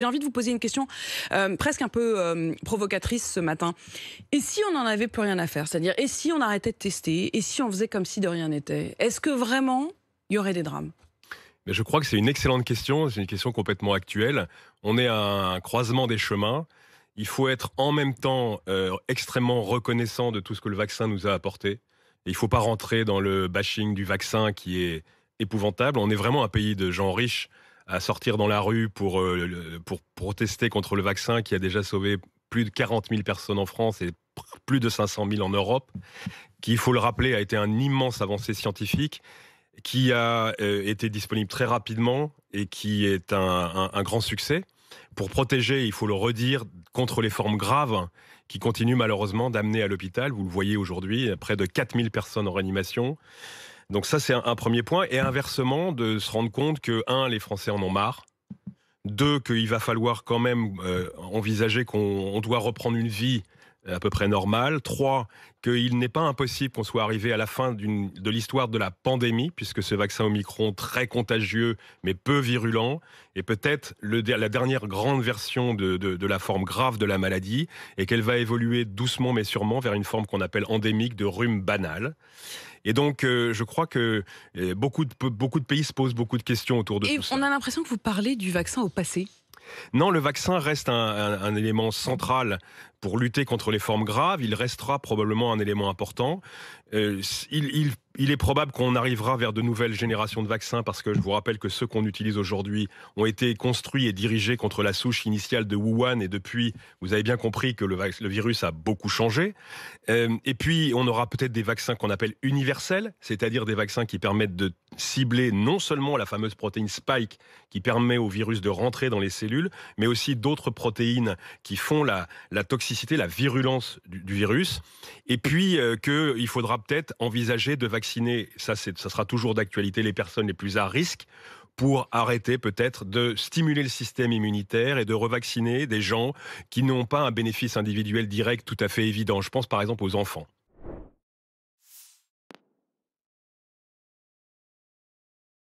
J'ai envie de vous poser une question presque un peu provocatrice ce matin. Et si on n'en avait plus rien à faire? C'est-à-dire, et si on arrêtait de tester? Et si on faisait comme si de rien n'était? Est-ce que vraiment, il y aurait des drames? Mais je crois que c'est une excellente question, c'est une question complètement actuelle. On est à un croisement des chemins. Il faut être en même temps extrêmement reconnaissant de tout ce que le vaccin nous a apporté. Et il ne faut pas rentrer dans le bashing du vaccin qui est épouvantable. On est vraiment un pays de gens riches à sortir dans la rue pour protester contre le vaccin qui a déjà sauvé plus de 40 000 personnes en France et plus de 500 000 en Europe, qui, il faut le rappeler, a été un immense avancée scientifique, qui a été disponible très rapidement et qui est un grand succès. Pour protéger, il faut le redire, contre les formes graves qui continuent malheureusement d'amener à l'hôpital. Vous le voyez aujourd'hui, près de 4000 personnes en réanimation. Donc ça, c'est un premier point. Et inversement, de se rendre compte que, un, les Français en ont marre. Deux, qu'il va falloir quand même envisager qu'on doit reprendre une vie à peu près normale. Trois, qu'il n'est pas impossible qu'on soit arrivé à la fin de l'histoire de la pandémie, puisque ce vaccin Omicron, très contagieux, mais peu virulent, est peut-être la dernière grande version de la forme grave de la maladie, et qu'elle va évoluer doucement mais sûrement vers une forme qu'on appelle endémique de rhume banal. Et donc, je crois que beaucoup de pays se posent beaucoup de questions autour de Et tout ça. on a l'impression que vous parlez du vaccin au passé. Non, le vaccin reste un élément central pour lutter contre les formes graves. Il restera probablement un élément important. Il est probable qu'on arrivera vers de nouvelles générations de vaccins parce que je vous rappelle que ceux qu'on utilise aujourd'hui ont été construits et dirigés contre la souche initiale de Wuhan et depuis, vous avez bien compris que le virus a beaucoup changé. Et puis, on aura peut-être des vaccins qu'on appelle universels, c'est-à-dire des vaccins qui permettent de cibler non seulement la fameuse protéine Spike qui permet au virus de rentrer dans les cellules, mais aussi d'autres protéines qui font la toxicité, la virulence du virus. Et puis, qu'il faudra peut-être envisager de vacciner, ça sera toujours d'actualité, les personnes les plus à risque, pour arrêter peut-être de stimuler le système immunitaire et de revacciner des gens qui n'ont pas un bénéfice individuel direct tout à fait évident. Je pense par exemple aux enfants.